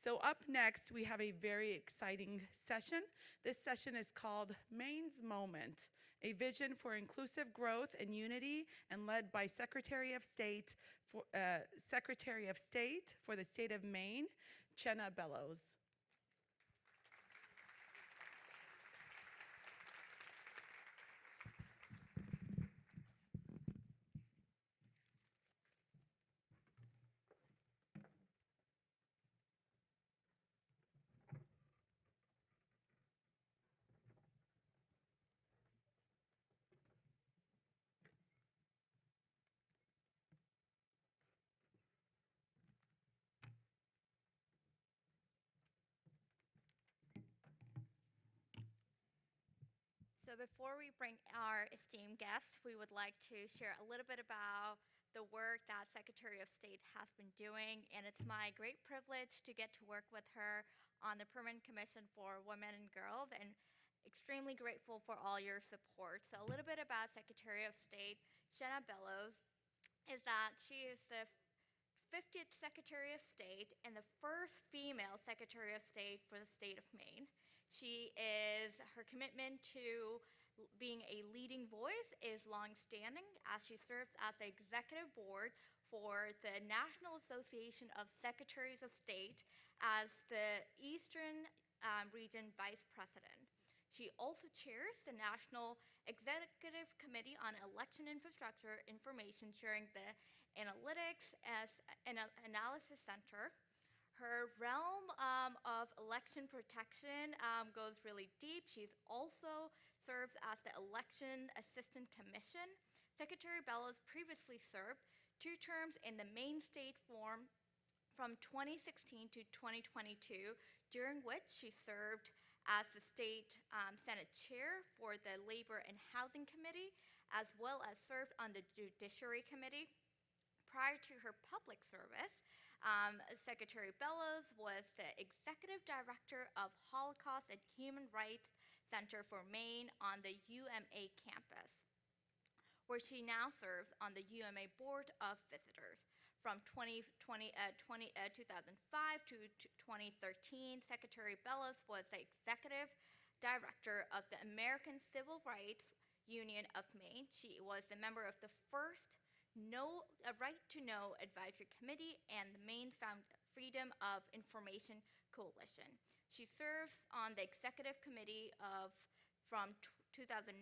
So up next, we have a very exciting session. This session is called Maine's Moment, a vision for inclusive growth and unity, and led by Secretary of State for the state of Maine, Chenna Bellows. So before we bring our esteemed guests, we would like to share a little bit about the work that Secretary of State has been doing, and it's my great privilege to get to work with her on the Permanent Commission for Women and Girls, and extremely grateful for all your support. So a little bit about Secretary of State Shenna Bellows is that she is the 50th Secretary of State and the first female Secretary of State for the state of Maine. Her commitment to being a leading voice is longstanding, as she serves as the executive board for the National Association of Secretaries of State as the Eastern Region Vice President. She also chairs the National Executive Committee on Election Infrastructure Information Sharing, the Analytics as an Analysis Center. Her realm of election protection goes really deep. She's also serves as the Election Assistant Commission. Secretary Bellows previously served 2 terms in the Maine State Forum from 2016 to 2022, during which she served as the state Senate chair for the Labor and Housing Committee, as well as served on the Judiciary Committee. Prior to her public service, Secretary Bellows was the Executive Director of Holocaust and Human Rights Center for Maine on the UMA campus, where she now serves on the UMA Board of Visitors. From 2005 to 2013, Secretary Bellows was the Executive Director of the American Civil Rights Union of Maine. She was a member of the first Right to Know Advisory Committee and the Maine Freedom of Information Coalition. She serves on the Executive Committee from 2009,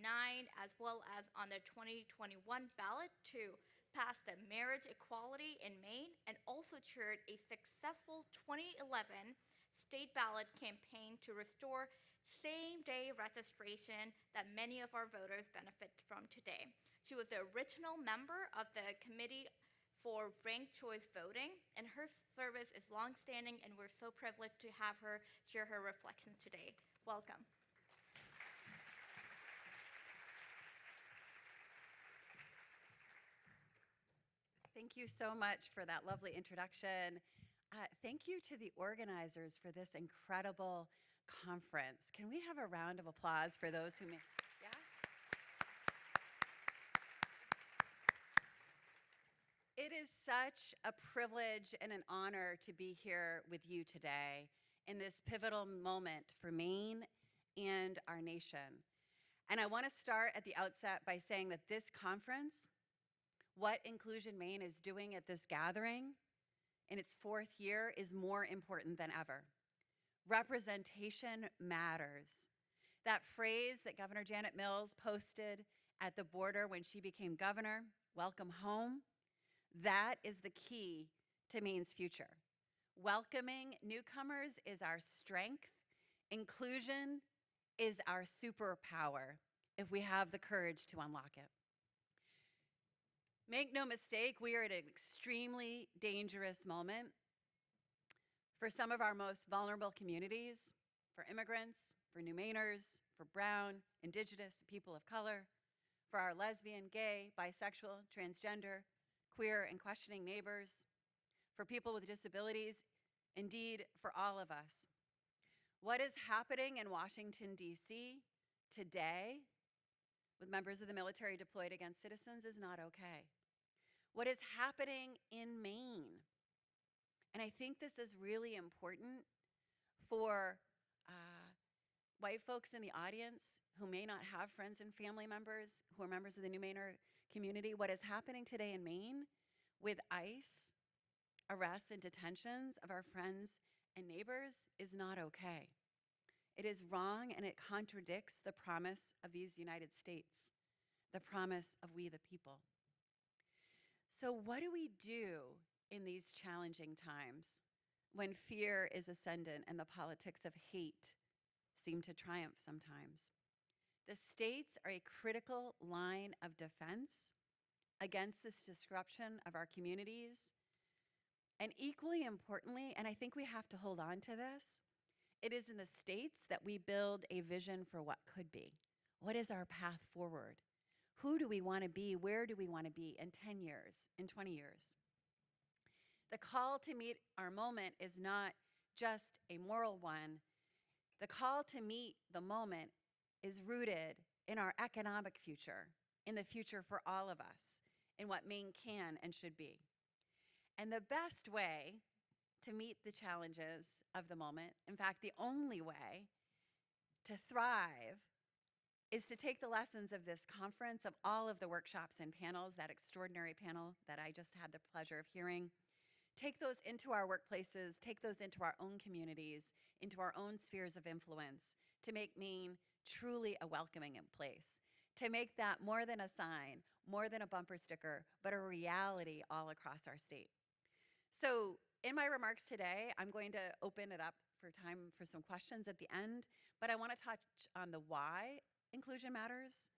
as well as on the 2021 ballot to pass the marriage equality in Maine, and also chaired a successful 2011 state ballot campaign to restore same-day registration that many of our voters benefit from today. She was the original member of the Committee for Ranked Choice Voting, and her service is longstanding, and we're so privileged to have her share her reflections today. Welcome. Thank you so much for that lovely introduction. Thank you to the organizers for this incredible conference. Can we have a round of applause for those who made? Yeah? It is such a privilege and an honor to be here with you today in this pivotal moment for Maine and our nation. And I want to start at the outset by saying that this conference, what Inclusion Maine is doing at this gathering in its 4th year, is more important than ever. Representation matters. That phrase that Governor Janet Mills posted at the border when she became governor, "Welcome home," that is the key to Maine's future. Welcoming newcomers is our strength. Inclusion is our superpower if we have the courage to unlock it. Make no mistake, we are at an extremely dangerous moment for some of our most vulnerable communities, for immigrants, for New Mainers, for Brown, Indigenous, people of color, for our lesbian, gay, bisexual, transgender, queer, and questioning neighbors, for people with disabilities, indeed, for all of us. What is happening in Washington, D.C. today with members of the military deployed against citizens is not okay. What is happening in Maine And I think this is really important for uh, white folks in the audience who may not have friends and family members who are members of the New Mainer community. What is happening today in Maine with ICE arrests and detentions of our friends and neighbors is not okay. It is wrong, and it contradicts the promise of these United States, the promise of we the people. So what do we do in these challenging times when fear is ascendant and the politics of hate seem to triumph sometimes? The states are a critical line of defense against this disruption of our communities. And equally importantly, and I think we have to hold on to this, it is in the states that we build a vision for what could be. What is our path forward? Who do we want to be? Where do we want to be in 10 years, in 20 years? The call to meet our moment is not just a moral one. The call to meet the moment is rooted in our economic future, in the future for all of us, in what Maine can and should be. And the best way to meet the challenges of the moment, in fact, the only way to thrive, is to take the lessons of this conference, of all of the workshops and panels, that extraordinary panel that I just had the pleasure of hearing, take those into our workplaces, take those into our own communities, into our own spheres of influence, to make Maine truly a welcoming place, to make that more than a sign, more than a bumper sticker, but a reality all across our state. So in my remarks today, I'm going to open it up for time for some questions at the end, but I want to touch on the why inclusion matters,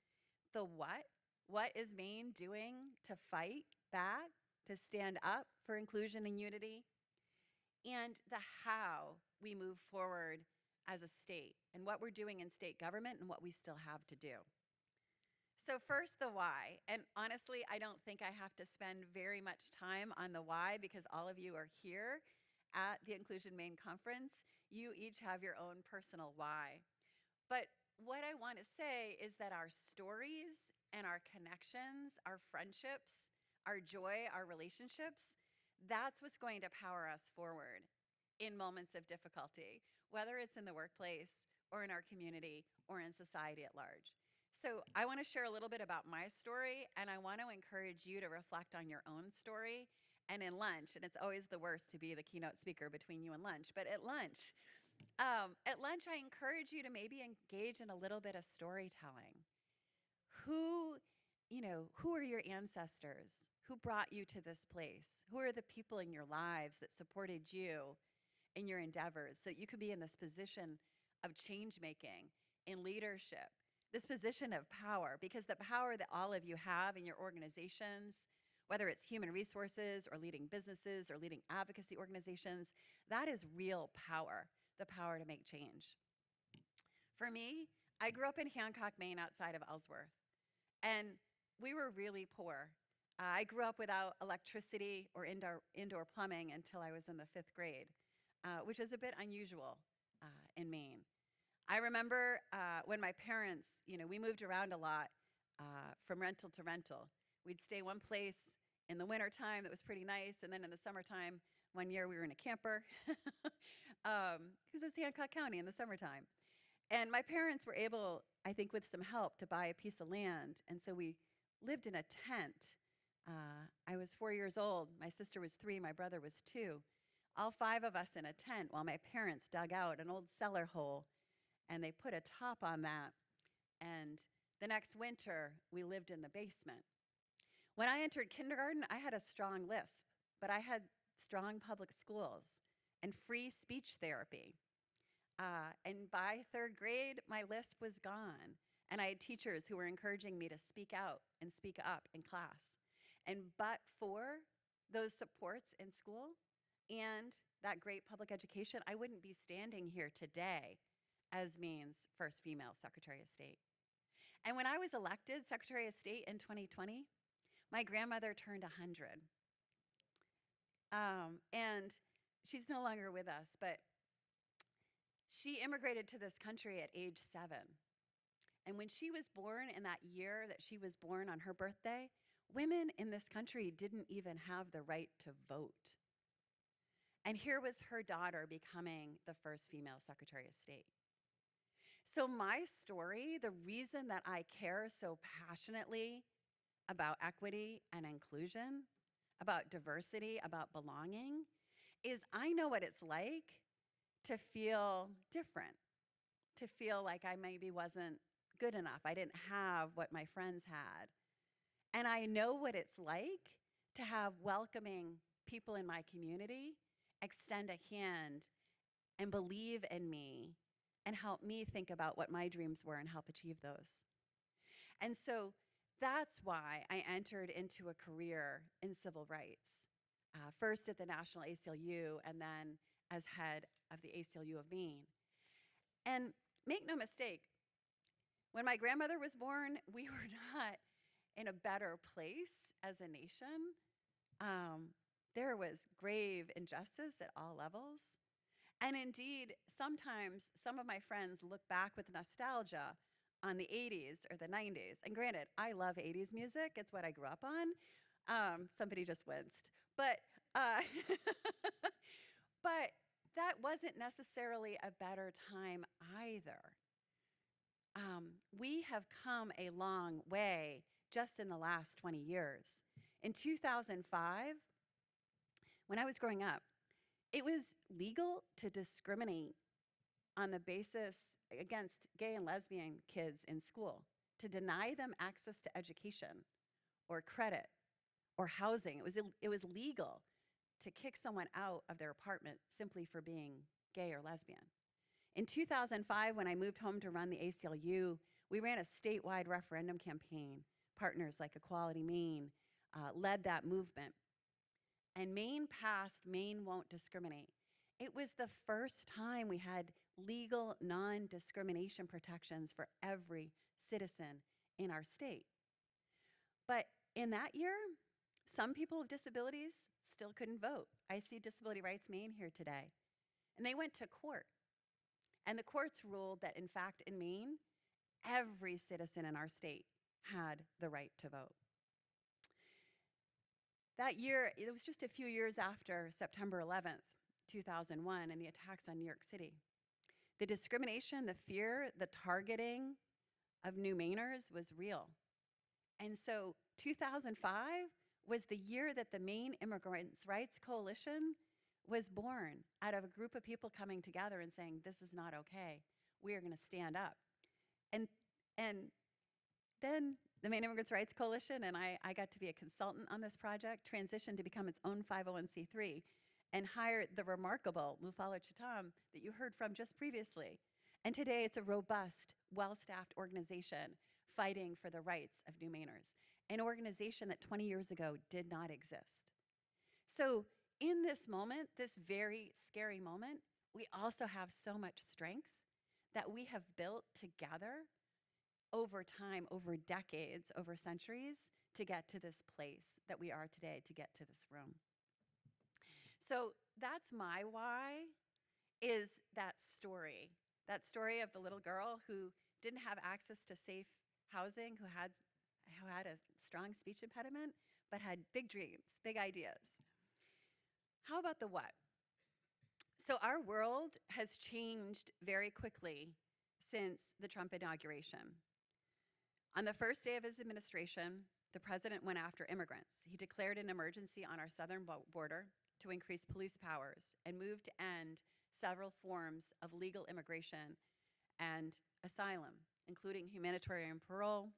the what is Maine doing to fight back, to stand up for inclusion and unity, and the how we move forward as a state, and what we're doing in state government and what we still have to do. So first, the why. And honestly, I don't think I have to spend very much time on the why because all of you are here at the Inclusion Maine Conference. You each have your own personal why. But what I want to say is that our stories and our connections, our friendships, our joy, our relationships, that's what's going to power us forward in moments of difficulty, whether it's in the workplace or in our community or in society at large. So I want to share a little bit about my story, and I want to encourage you to reflect on your own story. And in lunch, and it's always the worst to be the keynote speaker between you and lunch, but at lunch, I encourage you to maybe engage in a little bit of storytelling. Who are your ancestors? Who brought you to this place? Who are the people in your lives that supported you in your endeavors so that you could be in this position of change making, in leadership, this position of power? Because the power that all of you have in your organizations, whether it's human resources or leading businesses or leading advocacy organizations, that is real power, the power to make change. For me, I grew up in Hancock, Maine, outside of Ellsworth, and we were really poor. I grew up without electricity or indoor plumbing until I was in the 5th grade, which is a bit unusual in Maine. I remember when my parents, we moved around a lot from rental to rental. We'd stay one place in the wintertime that was pretty nice, and then in the summertime, one year we were in a camper because it was Hancock County in the summertime. And my parents were able, I think with some help, to buy a piece of land, and so we lived in a tent. I was 4 years old, my sister was 3, my brother was 2. All 5 of us in a tent while my parents dug out an old cellar hole and they put a top on that. And the next winter, we lived in the basement. When I entered kindergarten, I had a strong lisp, but I had strong public schools and free speech therapy. And by 3rd grade, my lisp was gone. And I had teachers who were encouraging me to speak out and speak up in class. And but for those supports in school and that great public education, I wouldn't be standing here today as Maine's first female Secretary of State. And when I was elected Secretary of State in 2020, my grandmother turned 100. And she's no longer with us, but she immigrated to this country at age 7. And when she was born, in that year that she was born on her birthday, women in this country didn't even have the right to vote. And here was her daughter becoming the first female Secretary of State. So, my story, the reason that I care so passionately about equity and inclusion, about diversity, about belonging, is I know what it's like to feel different, to feel like I maybe wasn't good enough. I didn't have what my friends had. And I know what it's like to have welcoming people in my community extend a hand and believe in me and help me think about what my dreams were and help achieve those. And so that's why I entered into a career in civil rights, first at the National ACLU and then as head of the ACLU of Maine. And make no mistake, when my grandmother was born, we were not in a better place as a nation. There was grave injustice at all levels. And indeed, sometimes some of my friends look back with nostalgia on the 80s or the 90s. And granted, I love 80s music. It's what I grew up on. Somebody just winced. But, but that wasn't necessarily a better time either. We have come a long way just in the last 20 years. In 2005, when I was growing up, it was legal to discriminate on the basis against gay and lesbian kids in school, to deny them access to education or credit or housing. It was legal to kick someone out of their apartment simply for being gay or lesbian. In 2005, when I moved home to run the ACLU, we ran a statewide referendum campaign. Partners like Equality Maine led that movement. And Maine passed Maine Won't Discriminate. It was the first time we had legal non-discrimination protections for every citizen in our state. But in that year, some people with disabilities still couldn't vote. I see Disability Rights Maine here today. And they went to court. And the courts ruled that, in fact, in Maine, every citizen in our state had the right to vote. That year, it was just a few years after September 11th, 2001, and the attacks on New York City. The discrimination, the fear, the targeting of New Mainers was real. And so 2005 was the year that the Maine Immigrants' Rights Coalition was born out of a group of people coming together and saying, this is not okay. We are going to stand up. And then the Maine Immigrants' Rights Coalition, and I got to be a consultant on this project, transitioned to become its own 501c3 and hired the remarkable Mufala Chitam that you heard from just previously. And today it's a robust, well-staffed organization fighting for the rights of New Mainers, an organization that 20 years ago did not exist. So in this moment, this very scary moment, we also have so much strength that we have built together over time, over decades, over centuries, to get to this place that we are today, to get to this room. So that's my why, is that story of the little girl who didn't have access to safe housing, who had a strong speech impediment, but had big dreams, big ideas. How about the what? So our world has changed very quickly since the Trump inauguration. On the first day of his administration, the president went after immigrants. He declared an emergency on our southern border to increase police powers and moved to end several forms of legal immigration and asylum, including humanitarian parole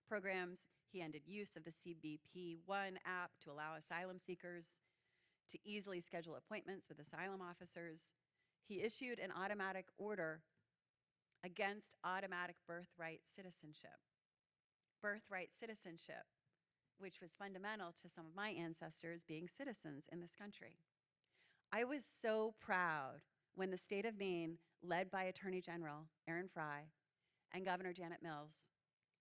programs. He ended use of the CBP-1 app to allow asylum seekers to easily schedule appointments with asylum officers. He issued an automatic order against automatic birthright citizenship. Birthright citizenship, which was fundamental to some of my ancestors being citizens in this country. I was so proud when the state of Maine, led by Attorney General Aaron Frey and Governor Janet Mills,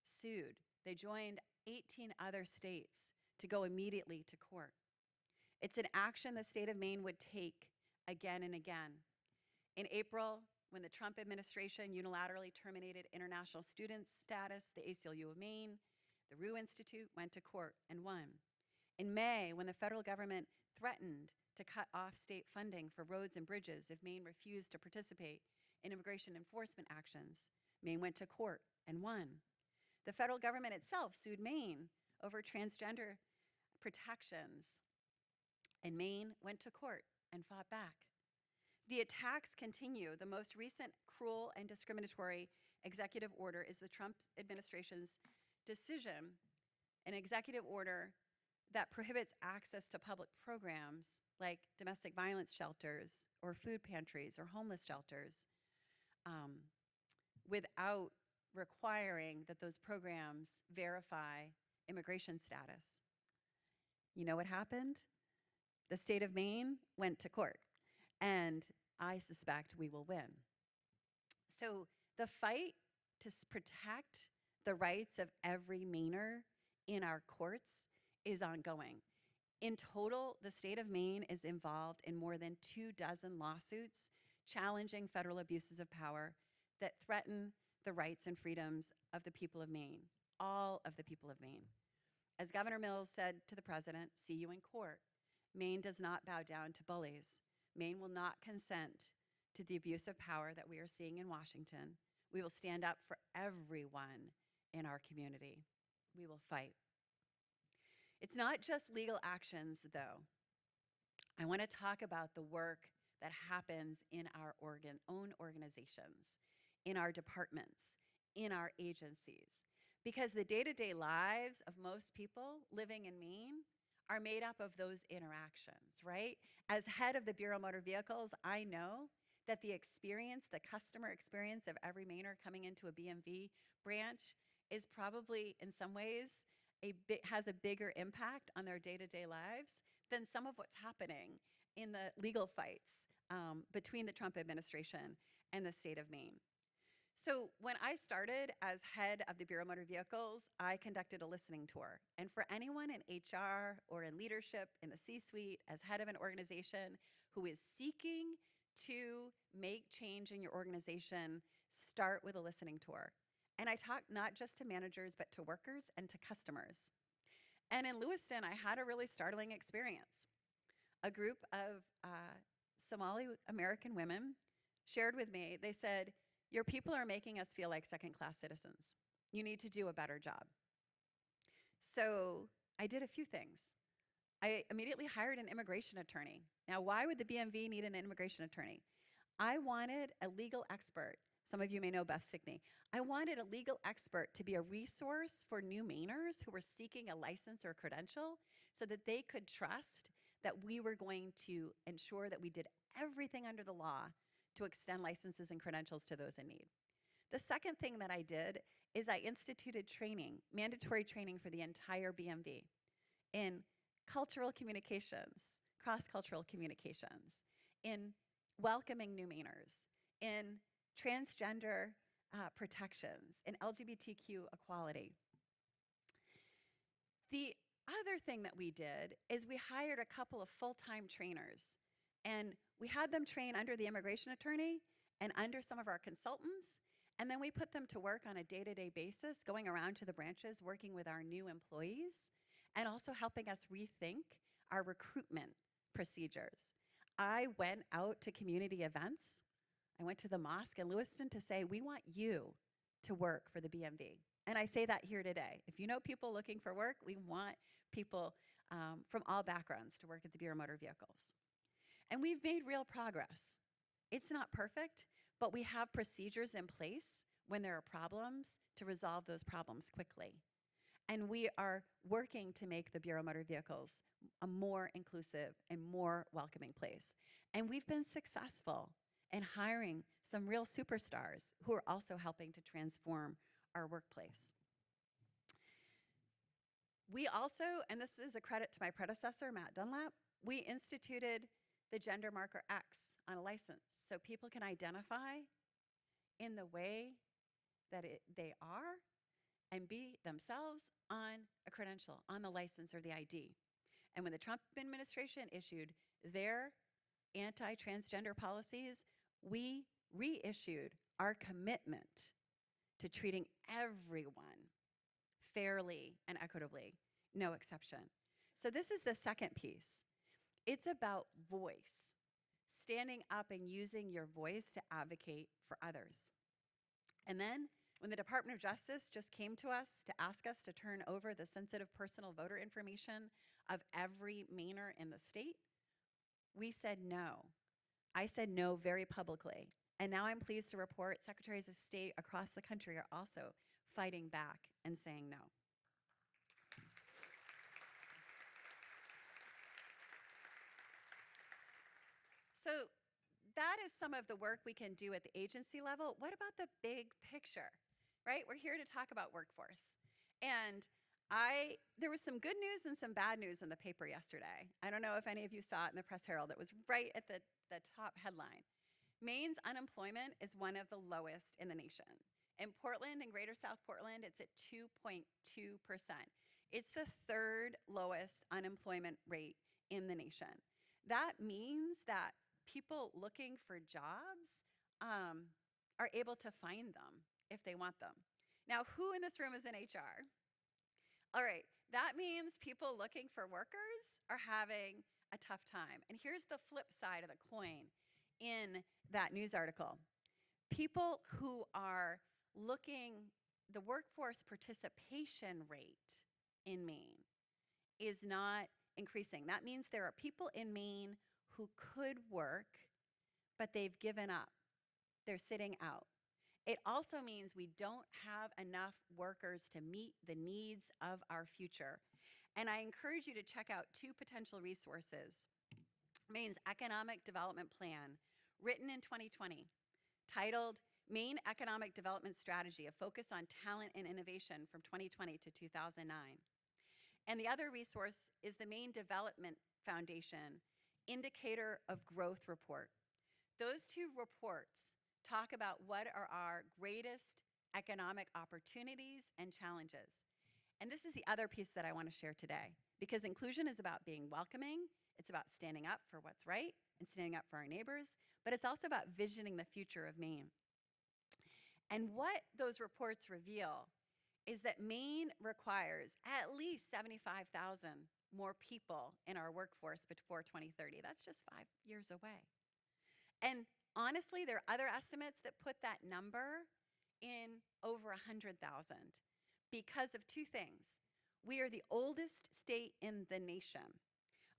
sued. They joined 18 other states to go immediately to court. It's an action the state of Maine would take again and again. In April, when the Trump administration unilaterally terminated international students status, the ACLU of Maine, the Rue Institute went to court and won. In May, when the federal government threatened to cut off state funding for roads and bridges if Maine refused to participate in immigration enforcement actions. Maine went to court and won. The federal government itself sued Maine over transgender protections, and Maine went to court and fought back. The attacks continue. The most recent cruel and discriminatory executive order is the Trump administration's decision, an executive order that prohibits access to public programs like domestic violence shelters or food pantries or homeless shelters without requiring that those programs verify immigration status. You know what happened? The state of Maine went to court, and I suspect we will win. So the fight to protect the rights of every Mainer in our courts is ongoing. In total, the state of Maine is involved in more than 24 lawsuits challenging federal abuses of power that threaten the rights and freedoms of the people of Maine, all of the people of Maine. As Governor Mills said to the president, "See you in court." Maine does not bow down to bullies. Maine will not consent to the abuse of power that we are seeing in Washington. We will stand up for everyone in our community. We will fight. It's not just legal actions, though. I want to talk about the work that happens in our own organizations, in our departments, in our agencies. Because the day-to-day lives of most people living in Maine are made up of those interactions, right? As head of the Bureau of Motor Vehicles, I know that the experience, the customer experience of every Mainer coming into a BMV branch is probably, in some ways, has a bigger impact on their day-to-day lives than some of what's happening in the legal fights between the Trump administration and the state of Maine. So when I started as head of the Bureau of Motor Vehicles, I conducted a listening tour. And for anyone in HR or in leadership in the C-suite as head of an organization who is seeking to make change in your organization, start with a listening tour. And I talked not just to managers, but to workers and to customers. And in Lewiston, I had a really startling experience. A group of Somali American women shared with me, they said, "Your people are making us feel like second-class citizens. You need to do a better job." So I did a few things. I immediately hired an immigration attorney. Now, why would the BMV need an immigration attorney? I wanted a legal expert. Some of you may know Beth Stickney. I wanted a legal expert to be a resource for new Mainers who were seeking a license or credential so that they could trust that we were going to ensure that we did everything under the law to extend licenses and credentials to those in need. The second thing that I did is I instituted training, mandatory training for the entire BMV in cultural communications, cross-cultural communications, in welcoming new Mainers, in transgender protections, in LGBTQ equality. The other thing that we did is we hired a couple of full-time trainers, and we had them train under the immigration attorney and under some of our consultants, and then we put them to work on a day-to-day basis, going around to the branches, working with our new employees, and also helping us rethink our recruitment procedures. I went out to community events. I went to the mosque in Lewiston to say, we want you to work for the BMV. And I say that here today. If you know people looking for work, we want people from all backgrounds to work at the Bureau of Motor Vehicles. And we've made real progress. It's not perfect, but we have procedures in place when there are problems to resolve those problems quickly. And we are working to make the Bureau of Motor Vehicles a more inclusive and more welcoming place. And we've been successful in hiring some real superstars who are also helping to transform our workplace. We also, and this is a credit to my predecessor, Matt Dunlap, we instituted the gender marker X on a license so people can identify in the way that they are and be themselves on a credential, on the license or the ID. And when the Trump administration issued their anti-transgender policies, we reissued our commitment to treating everyone fairly and equitably, no exception. So this is the second piece. It's about voice, standing up and using your voice to advocate for others. And then when the Department of Justice just came to us to ask us to turn over the sensitive personal voter information of every Mainer in the state, we said no. I said no very publicly. And now I'm pleased to report Secretaries of State across the country are also fighting back and saying no. So that is some of the work we can do at the agency level. What about the big picture, right? We're here to talk about workforce. And there was some good news and some bad news in the paper yesterday. I don't know if any of you saw it in the Press Herald. It was right at the top headline. Maine's unemployment is one of the lowest in the nation. In Portland and Greater South Portland, it's at 2.2%. It's the third lowest unemployment rate in the nation. That means that people looking for jobs are able to find them if they want them. Now, who in this room is in HR? All right, that means people looking for workers are having a tough time. And here's the flip side of the coin in that news article. People who are looking, the workforce participation rate in Maine is not increasing. That means there are people in Maine who could work, but they've given up. They're sitting out. It also means we don't have enough workers to meet the needs of our future. And I encourage you to check out two potential resources. Maine's Economic Development Plan, written in 2020, titled Maine Economic Development Strategy, a focus on talent and innovation from 2020 to 2009. And the other resource is the Maine Development Foundation Indicator of Growth Report. Those two reports talk about what are our greatest economic opportunities and challenges. And this is the other piece that I want to share today, because inclusion is about being welcoming, it's about standing up for what's right and standing up for our neighbors, but it's also about visioning the future of Maine. And what those reports reveal is that Maine requires at least 75,000 more people in our workforce before 2030. That's just 5 years away. And honestly, there are other estimates that put that number in over 100,000 because of two things. We are the oldest state in the nation.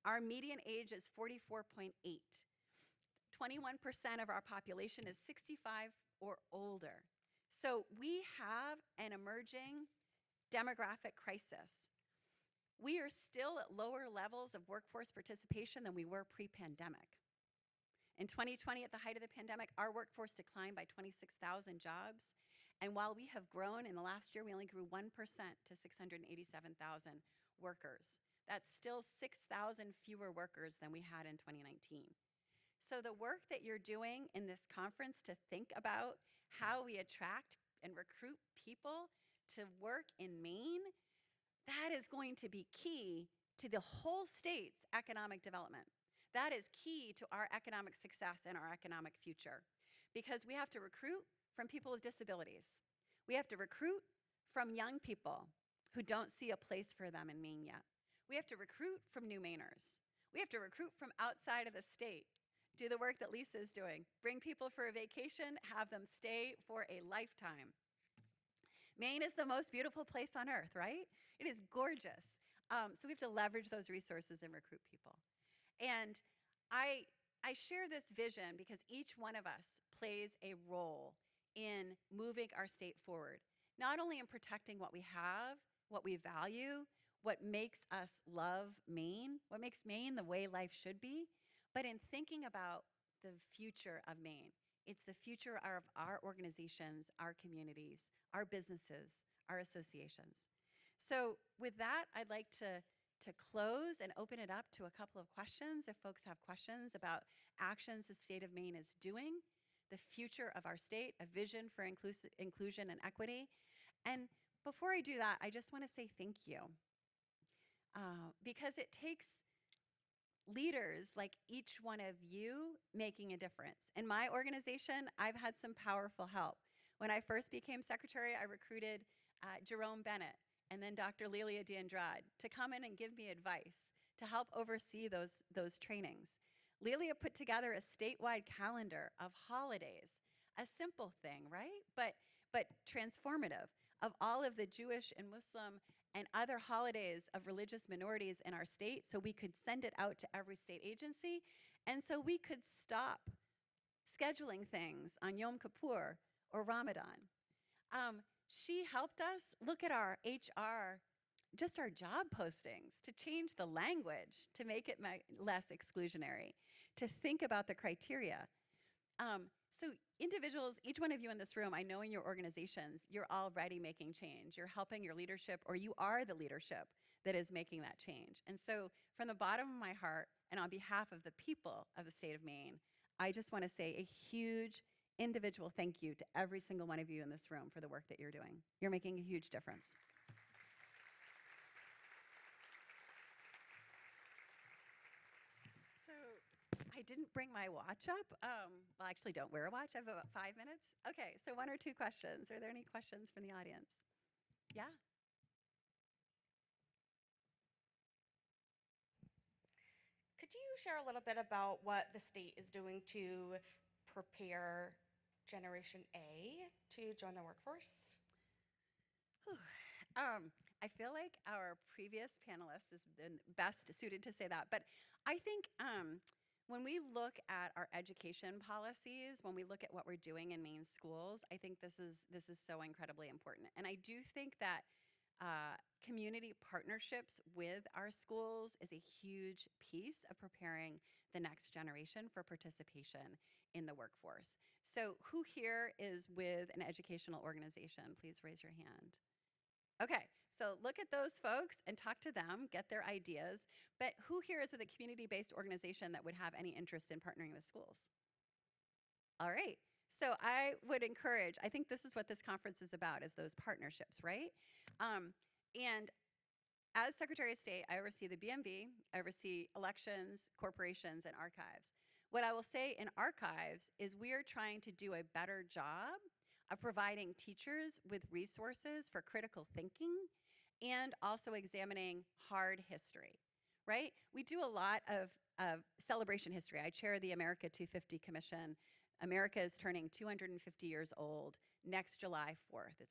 Our median age is 44.8. 21% of our population is 65 or older. So we have an emerging demographic crisis. We are still at lower levels of workforce participation than we were pre-pandemic. In 2020, at the height of the pandemic, our workforce declined by 26,000 jobs. And while we have grown in the last year, we only grew 1% to 687,000 workers. That's still 6,000 fewer workers than we had in 2019. So the work that you're doing in this conference to think about how we attract and recruit people to work in Maine, that is going to be key to the whole state's economic development. That is key to our economic success and our economic future, because we have to recruit from people with disabilities. We have to recruit from young people who don't see a place for them in Maine yet. We have to recruit from new Mainers. We have to recruit from outside of the state. Do the work that Lisa is doing. Bring people for a vacation, have them stay for a lifetime. Maine is the most beautiful place on earth, right? It is gorgeous. So we have to leverage those resources and recruit people. And I share this vision because each one of us plays a role in moving our state forward, not only in protecting what we have, what we value, what makes us love Maine, what makes Maine the way life should be, but in thinking about the future of Maine. It's the future of our organizations, our communities, our businesses, our associations. So with that, I'd like to close and open it up to a couple of questions. If folks have questions about actions the state of Maine is doing, the future of our state, a vision for inclusion and equity. And before I do that, I just want to say thank you. Because it takes leaders like each one of you making a difference. In my organization, I've had some powerful help. When I first became secretary, I recruited Jerome Bennett and then Dr. Lelia D'Andrade to come in and give me advice, to help oversee those trainings. Lelia put together a statewide calendar of holidays, a simple thing, right? But transformative, of all of the Jewish and Muslim and other holidays of religious minorities in our state, so we could send it out to every state agency, and so we could stop scheduling things on Yom Kippur or Ramadan. She helped us look at our HR, just our job postings, to change the language to make it less exclusionary, to think about the criteria. So individuals, each one of you in this room, I know in your organizations, you're already making change. You're helping your leadership, or you are the leadership that is making that change. And so from the bottom of my heart, and on behalf of the people of the state of Maine, I just want to say a huge individual thank you to every single one of you in this room for the work that you're doing. You're making a huge difference. So I didn't bring my watch up. Well, I actually don't wear a watch. I have about 5 minutes. Okay, so 1 or 2 questions. Are there any questions from the audience? Yeah? Could you share a little bit about what the state is doing to prepare Generation A to join the workforce? Whew. I feel like our previous panelist is the best suited to say that. But I think when we look at our education policies, when we look at what we're doing in Maine schools, I think this is so incredibly important. And I do think that community partnerships with our schools is a huge piece of preparing the next generation for participation in the workforce. So who here is with an educational organization? Please raise your hand. Okay, so look at those folks and talk to them, get their ideas. But who here is with a community-based organization that would have any interest in partnering with schools? All right, so I would encourage, I think this is what this conference is about, is those partnerships, right? And as Secretary of State, I oversee the BMV, I oversee elections, corporations, and archives. What I will say in archives is we are trying to do a better job of providing teachers with resources for critical thinking and also examining hard history, right? We do a lot of celebration history. I chair the America 250 Commission. America is turning 250 years old next July 4th.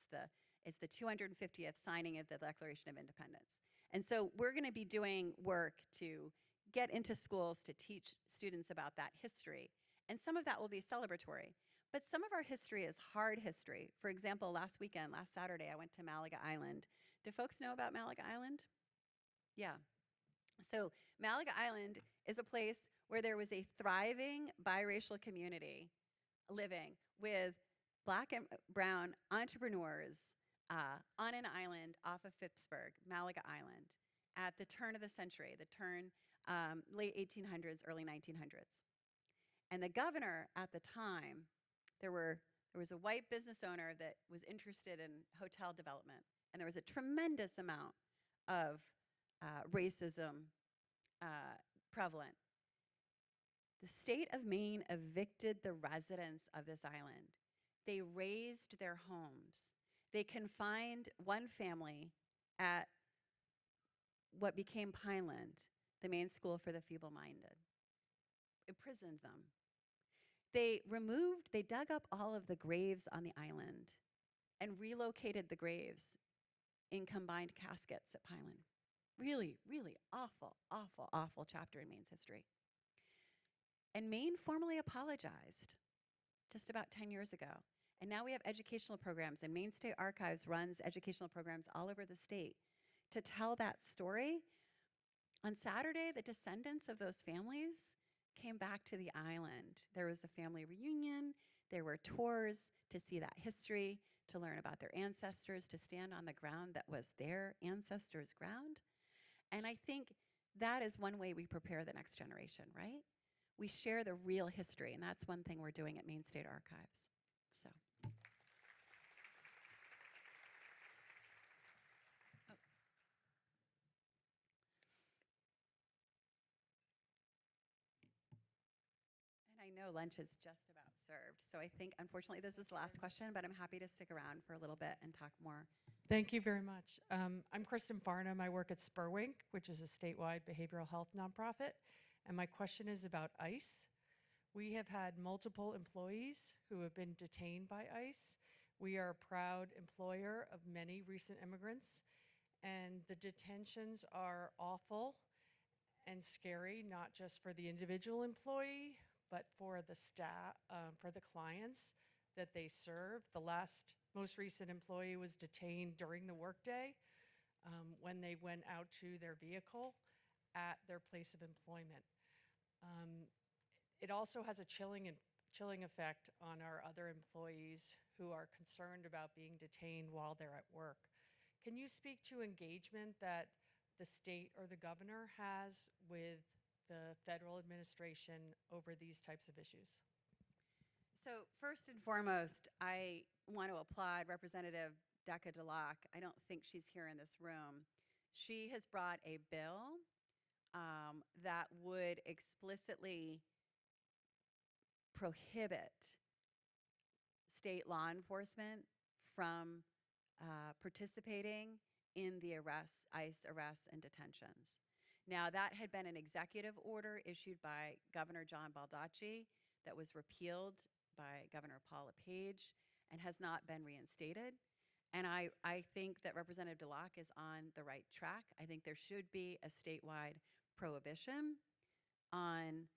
It's the 250th signing of the Declaration of Independence. And so we're going to be doing work to get into schools to teach students about that history. And some of that will be celebratory. But some of our history is hard history. For example, last Saturday, I went to Malaga Island. Do folks know about Malaga Island? Yeah. So Malaga Island is a place where there was a thriving biracial community living with Black and brown entrepreneurs on an island off of Phippsburg, Malaga Island, at the turn of the century, late 1800s, early 1900s. And the governor at the time, there was a white business owner that was interested in hotel development, and there was a tremendous amount of racism prevalent. The state of Maine evicted the residents of this island. They razed their homes. They confined one family at what became Pineland, the Maine School for the Feeble-Minded. Imprisoned them. They dug up all of the graves on the island and relocated the graves in combined caskets at Pineland. Really, really awful, awful, awful chapter in Maine's history. And Maine formally apologized just about 10 years ago. And now we have educational programs, and Maine State Archives runs educational programs all over the state to tell that story. On Saturday, the descendants of those families came back to the island. There was a family reunion. There were tours to see that history, to learn about their ancestors, to stand on the ground that was their ancestors' ground. And I think that is one way we prepare the next generation, right? We share the real history, and that's one thing we're doing at Maine State Archives. So. I know lunch is just about served, so I think, unfortunately, this is the last question, but I'm happy to stick around for a little bit and talk more Thank you very much. I'm Kristen Farnham. I work at Spurwink, which is a statewide behavioral health nonprofit. And my question is about ICE. We have had multiple employees who have been detained by ICE. We are a proud employer of many recent immigrants, and the detentions are awful and scary, not just for the individual employee, but for the staff, for the clients that they serve. The most recent employee was detained during the workday when they went out to their vehicle at their place of employment. It also has a chilling effect on our other employees who are concerned about being detained while they're at work. Can you speak to engagement that the state or the governor has with the federal administration over these types of issues? So first and foremost, I want to applaud Representative Decca DeLocke. I don't think she's here in this room. She has brought a bill that would explicitly prohibit state law enforcement from participating in the ICE arrests and detentions. Now, that had been an executive order issued by Governor John Baldacci that was repealed by Governor Paul LePage and has not been reinstated. And I think that Representative DeLocke is on the right track. I think there should be a statewide prohibition on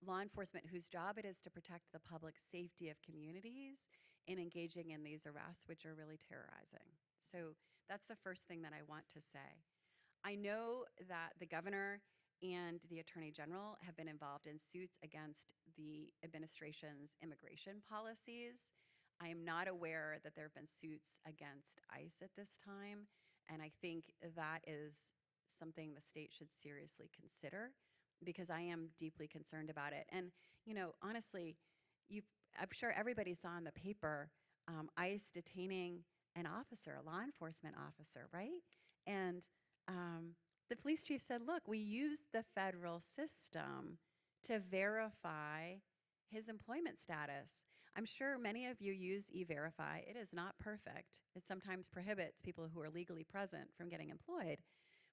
law enforcement whose job it is to protect the public safety of communities in engaging in these arrests, which are really terrorizing. So that's the first thing that I want to say. I know that the governor and the attorney general have been involved in suits against the administration's immigration policies. I am not aware that there have been suits against ICE at this time, and I think that is something the state should seriously consider because I am deeply concerned about it. And, you know, honestly, I'm sure everybody saw in the paper ICE detaining an officer, a law enforcement officer, right? And the police chief said, look, we used the federal system to verify his employment status. I'm sure many of you use E-Verify. It is not perfect. It sometimes prohibits people who are legally present from getting employed,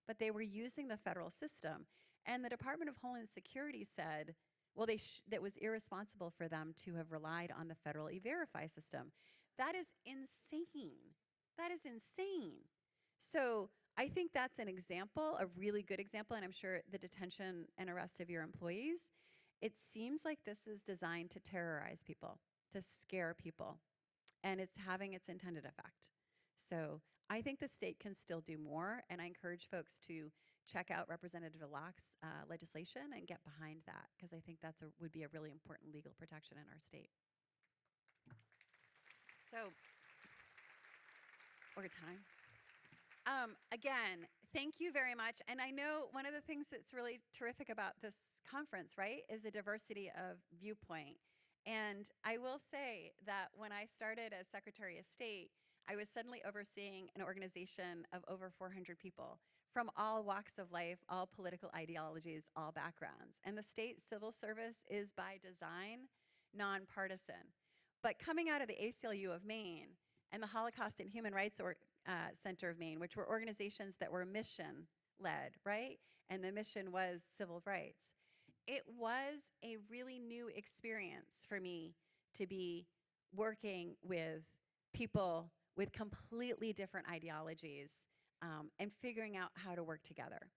but they were using the federal system. And the Department of Homeland Security said, well, that was irresponsible for them to have relied on the federal E-Verify system. That is insane. That is insane. So I think that's an example, a really good example, and I'm sure the detention and arrest of your employees, it seems like this is designed to terrorize people, to scare people, and it's having its intended effect. So I think the state can still do more, and I encourage folks to check out Representative DeLocke's legislation and get behind that, because I think that's would be a really important legal protection in our state. So, we're at time. Again, thank you very much. And I know one of the things that's really terrific about this conference, right, is a diversity of viewpoint. And I will say that when I started as Secretary of State, I was suddenly overseeing an organization of over 400 people from all walks of life, all political ideologies, all backgrounds. And the state civil service is by design nonpartisan. But coming out of the ACLU of Maine and the Holocaust and Human Rights Center of Maine, which were organizations that were mission-led, right? And the mission was civil rights. It was a really new experience for me to be working with people with completely different ideologies and figuring out how to work together.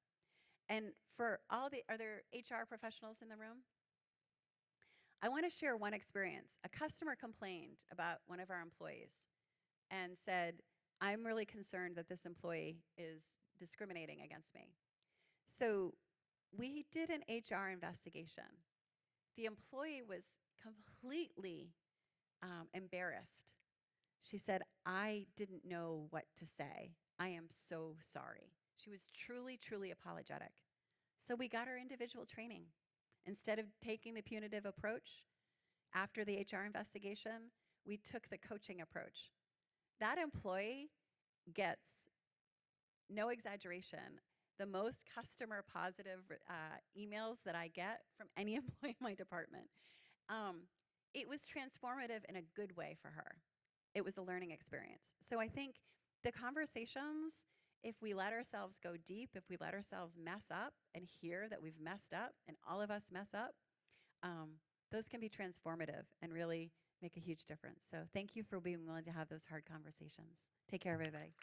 And for all the, are there HR professionals in the room? I want to share one experience. A customer complained about one of our employees and said, I'm really concerned that this employee is discriminating against me. So we did an HR investigation. The employee was completely embarrassed. She said, I didn't know what to say. I am so sorry. She was truly, truly apologetic. So we got her individual training. Instead of taking the punitive approach after the HR investigation, we took the coaching approach. That employee gets, no exaggeration, the most customer positive emails that I get from any employee in my department. It was transformative in a good way for her. it was a learning experience. So I think the conversations, if we let ourselves go deep, if we let ourselves mess up and hear that we've messed up, and all of us mess up, those can be transformative and really make a huge difference. So thank you for being willing to have those hard conversations. Take care, everybody.